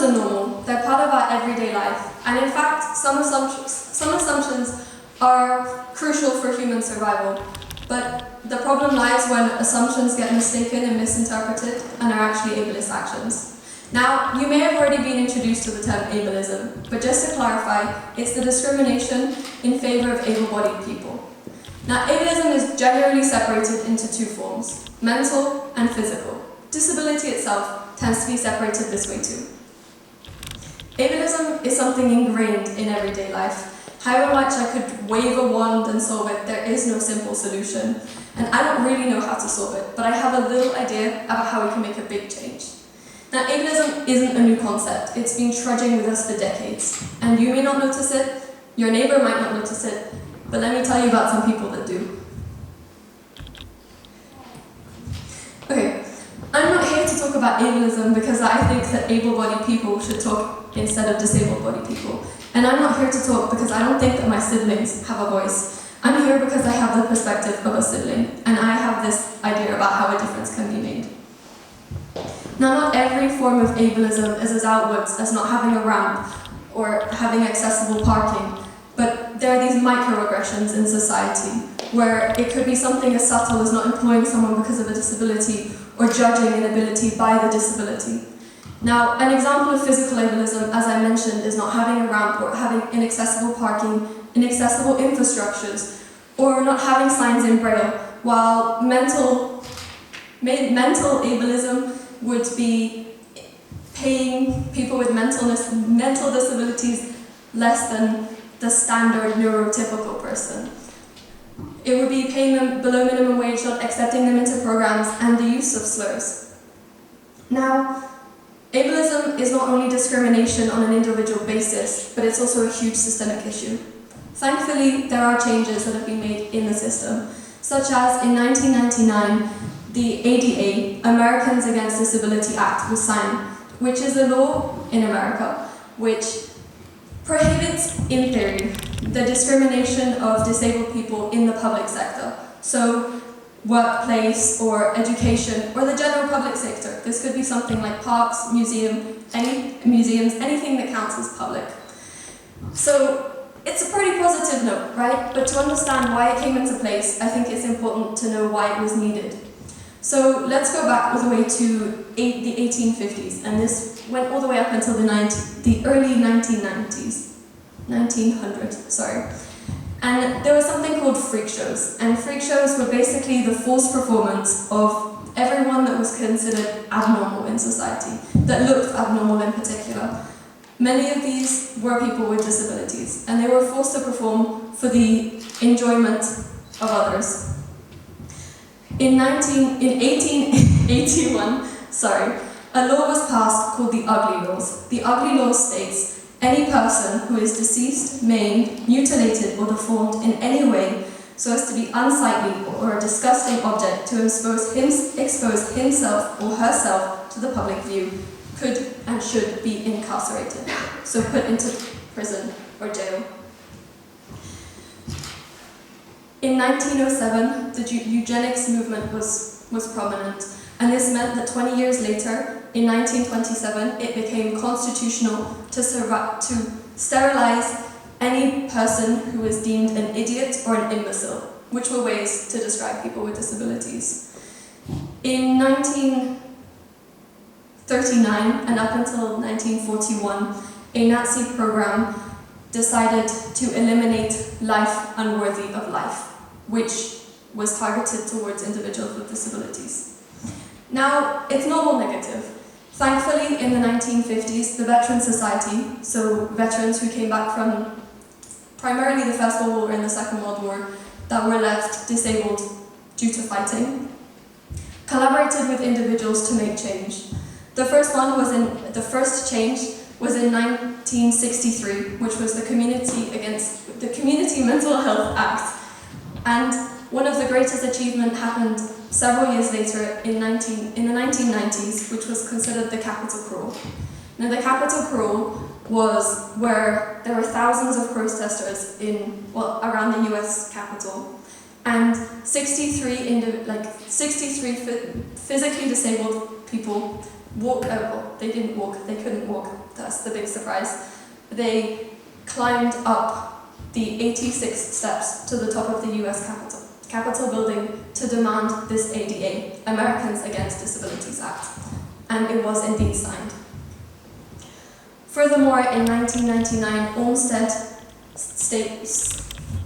are normal, they're part of our everyday life, and in fact, some assumptions are crucial for human survival. But the problem lies when assumptions get mistaken and misinterpreted and are actually ableist actions. Now, you may have already been introduced to the term ableism, but just to clarify, it's the discrimination in favor of able-bodied people. Now, ableism is generally separated into two forms, mental and physical. Disability itself tends to be separated this way too. Ableism is something ingrained in everyday life. However much I could wave a wand and solve it, there is no simple solution. And I don't really know how to solve it, but I have a little idea about how we can make a big change. Now, ableism isn't a new concept. It's been trudging with us for decades. And you may not notice it, your neighbor might not notice it, but let me tell you about some people that do. Okay, I'm not here to talk about ableism because I think that able-bodied people should talk instead of disabled-bodied people. And I'm not here to talk because I don't think that my siblings have a voice. I'm here because I have the perspective of a sibling, and I have this idea about how a difference can be made. Now, not every form of ableism is as outwards as not having a ramp or having accessible parking, but there are these microaggressions in society where it could be something as subtle as not employing someone because of a disability or judging an ability by the disability. Now, an example of physical ableism, as I mentioned, is not having a ramp or having inaccessible parking, inaccessible infrastructures, or not having signs in Braille, while mental ableism would be paying people with mental disabilities less than the standard neurotypical person. It would be paying them below minimum wage, not accepting them into programs, and the use of slurs. Now, ableism is not only discrimination on an individual basis, but it's also a huge systemic issue. Thankfully, there are changes that have been made in the system, such as in 1999, the ADA, Americans Against Disability Act, was signed, which is a law in America which prohibits, in theory, the discrimination of disabled people in the public sector. So, workplace or education or the general public sector. This could be something like parks, museums, anything that counts as public. So it's a pretty positive note, right? But to understand why it came into place, I think it's important to know why it was needed. So let's go back all the way to the 1850s, and this went all the way up until the early 1900s, sorry. And there was something called freak shows, and freak shows were basically the forced performance of everyone that was considered abnormal in society, that looked abnormal in particular. Many of these were people with disabilities, and they were forced to perform for the enjoyment of others. In 1881, a law was passed called the Ugly Laws. The Ugly Laws states, any person who is deceased, maimed, mutilated, or deformed in any way so as to be unsightly or a disgusting object to expose himself or herself to the public view could and should be incarcerated, so put into prison or jail. In 1907, the eugenics movement was prominent, and this meant that 20 years later, in 1927, it became constitutional to sterilize any person who was deemed an idiot or an imbecile, which were ways to describe people with disabilities. In 1939 and up until 1941, a Nazi program decided to eliminate life unworthy of life, which was targeted towards individuals with disabilities. Now, it's not all negative. Thankfully, in the 1950s, the Veteran Society, so veterans who came back from primarily the First World War and the Second World War that were left disabled due to fighting, collaborated with individuals to make change. The first change was in 1963, which was the Community Mental Health Act. And one of the greatest achievements happened several years later in the 1990s, which was considered the Capitol Crawl. Now, the Capitol Crawl was where there were thousands of protesters around the US Capitol, and 63 physically disabled people walk, well, they didn't walk, they couldn't walk, that's the big surprise. They climbed up the 86 steps to the top of the US Capitol building to demand this ADA, Americans Against Disabilities Act, and it was indeed signed. Furthermore, in 1999, Olmsted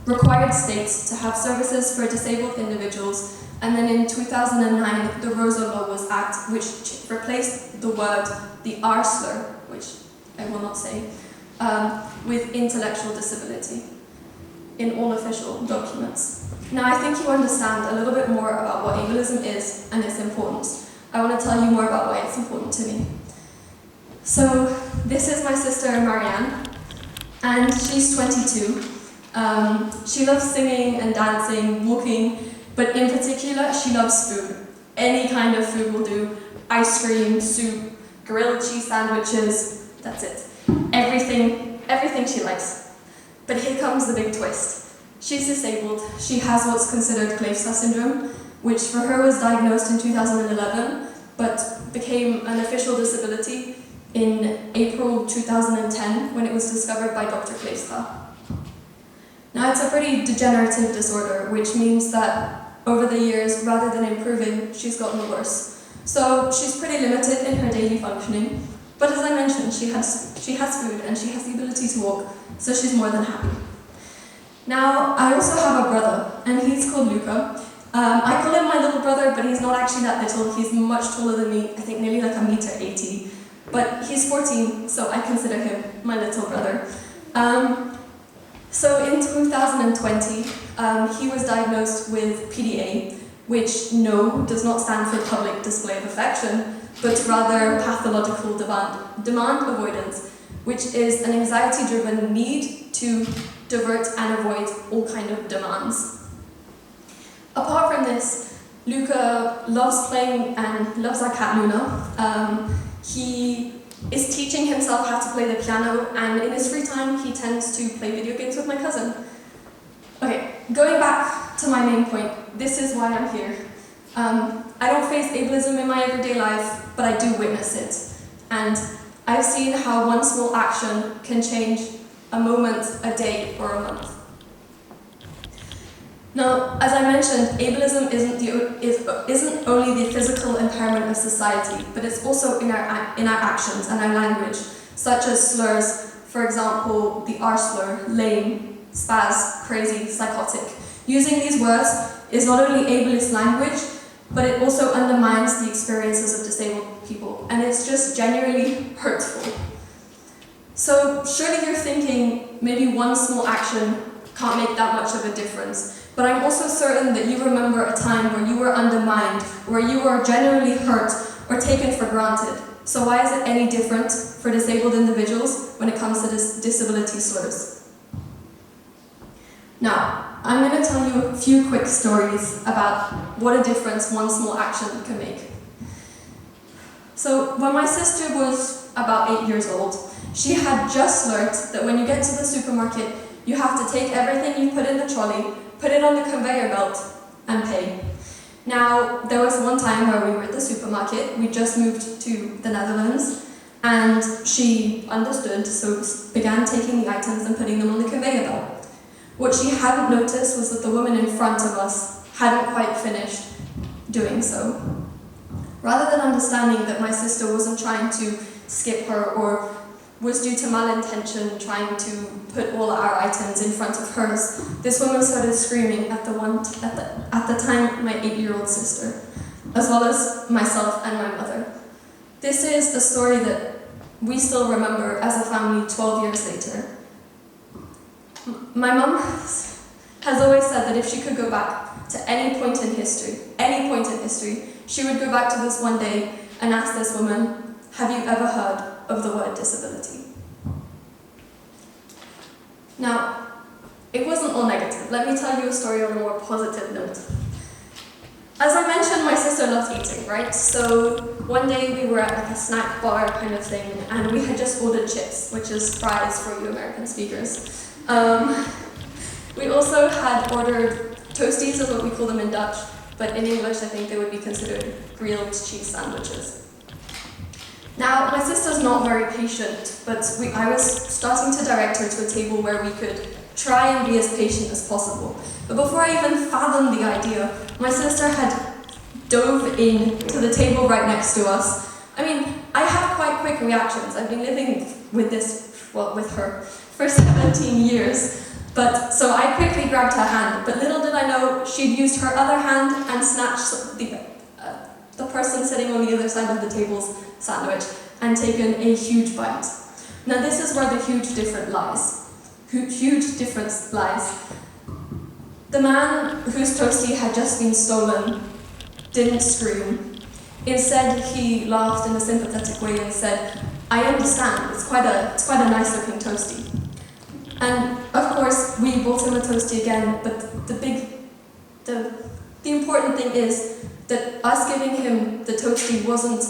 required states to have services for disabled individuals, and then in 2009, the Rosa Law was Act, which replaced the R slur, which I will not say, with intellectual disability in all official documents. Now, I think you understand a little bit more about what ableism is and its importance. I want to tell you more about why it's important to me. So, this is my sister Marianne, and she's 22. She loves singing and dancing, walking, but in particular, she loves food. Any kind of food will do. Ice cream, soup, grilled cheese sandwiches, that's it. Everything she likes. But here comes the big twist. She's disabled. She has what's considered Kleefstra syndrome, which for her was diagnosed in 2011, but became an official disability in April 2010 when it was discovered by Dr. Kleefstra. Now, it's a pretty degenerative disorder, which means that over the years, rather than improving, she's gotten worse. So she's pretty limited in her daily functioning, but as I mentioned, she has food and she has the ability to walk, so she's more than happy. Now, I also have a brother, and he's called Luca. I call him my little brother, but he's not actually that little. He's much taller than me, I think nearly like 1.80 meters. But he's 14, so I consider him my little brother. So in 2020, he was diagnosed with PDA, which does not stand for public display of affection, but rather pathological demand avoidance, which is an anxiety-driven need to divert and avoid all kind of demands. Apart from this, Luca loves playing and loves our cat Luna. He is teaching himself how to play the piano, and in his free time he tends to play video games with my cousin. Okay, going back to my main point, this is why I'm here. I don't face ableism in my everyday life, but I do witness it. And I've seen how one small action can change a moment, a day, or a month. Now, as I mentioned, ableism isn't only the physical impairment of society, but it's also in our actions and our language, such as slurs, for example, the R slur, lame, spaz, crazy, psychotic. Using these words is not only ableist language, but it also undermines the experiences of disabled people, and it's just genuinely hurtful. So surely you're thinking maybe one small action can't make that much of a difference. But I'm also certain that you remember a time where you were undermined, where you were generally hurt or taken for granted. So why is it any different for disabled individuals when it comes to disability slurs? Now, I'm going to tell you a few quick stories about what a difference one small action can make. So when my sister was about 8 years old, she had just learned that when you get to the supermarket, you have to take everything you put in the trolley, put it on the conveyor belt, and pay. Now, there was one time where we were at the supermarket, we just moved to the Netherlands, and she understood, so began taking the items and putting them on the conveyor belt. What she hadn't noticed was that the woman in front of us hadn't quite finished doing so. Rather than understanding that my sister wasn't trying to skip her or was due to malintention trying to put all our items in front of hers, this woman started screaming at the time my 8-year-old sister, as well as myself and my mother. This is a story that we still remember as a family 12 years later. My mum has always said that if she could go back to any point in history, she would go back to this one day and ask this woman, "Have you ever heard of the word disability?" Now, it wasn't all negative. Let me tell you a story on a more positive note. As I mentioned, my sister loves eating, right? So one day we were at like a snack bar kind of thing, and we had just ordered chips, which is fries for you American speakers. We also had ordered toasties, is what we call them in Dutch, but in English I think they would be considered grilled cheese sandwiches. Now, my sister's not very patient, but I was starting to direct her to a table where we could try and be as patient as possible. But before I even fathomed the idea, my sister had dove in to the table right next to us. I mean, I have quite quick reactions. I've been living with with her for 17 years. So I quickly grabbed her hand, but little did I know she'd used her other hand and snatched the person sitting on the other side of the table's sandwich and taken a huge bite. Now this is where the huge difference lies. The man whose toastie had just been stolen didn't scream. Instead, he laughed in a sympathetic way and said, "I understand, it's quite a nice looking toastie." And of course, we bought him a toastie again, but the important thing is that us giving him the toastie wasn't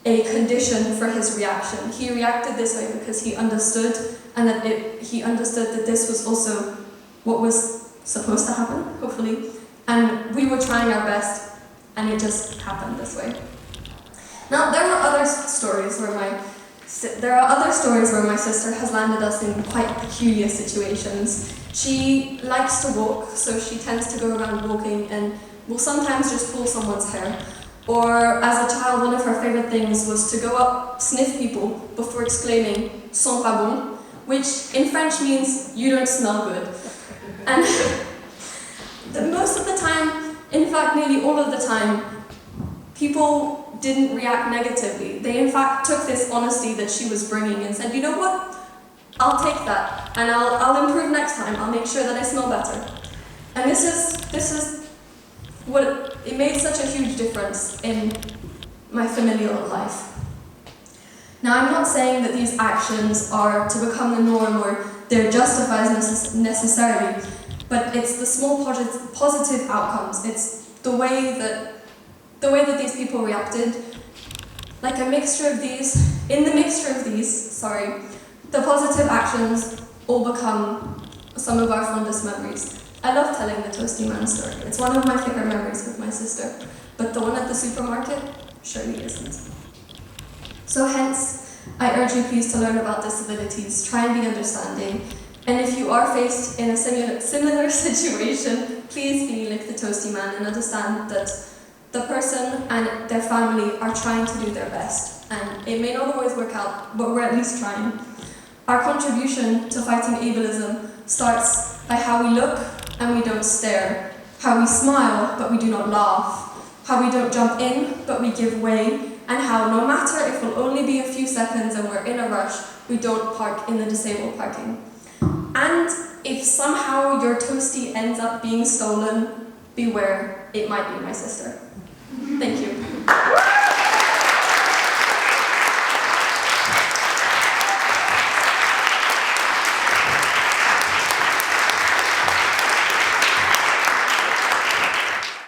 a condition for his reaction. He reacted this way because he understood, and he understood that this was also what was supposed to happen, hopefully. And we were trying our best, and it just happened this way. Now, there are other stories where my sister has landed us in quite peculiar situations. She likes to walk, so she tends to go around walking and will sometimes just pull someone's hair. Or, as a child, one of her favorite things was to go up, sniff people before exclaiming "sent pas bon," which in French means "you don't smell good." And most of the time, in fact nearly all of the time, people didn't react negatively. They in fact took this honesty that she was bringing and said, "You know what? I'll take that, and I'll improve next time. I'll make sure that I smell better." And this is what it made such a huge difference in my familial life. Now, I'm not saying that these actions are to become the norm or they're justified necessarily, but it's the small positive outcomes. It's the way that these people reacted. Like in the mixture of these, the positive actions all become some of our fondest memories. I love telling the Toasty Man story. It's one of my favorite memories with my sister, but the one at the supermarket surely isn't. So hence, I urge you please to learn about disabilities, try and be understanding, and if you are faced in a similar situation, please be like the Toasty Man and understand that the person and their family are trying to do their best, and it may not always work out, but we're at least trying. Our contribution to fighting ableism starts by how we look and we don't stare, how we smile but we do not laugh, how we don't jump in but we give way, and how no matter if it'll only be a few seconds and we're in a rush, we don't park in the disabled parking. And if somehow your toastie ends up being stolen, beware, it might be my sister. Thank you.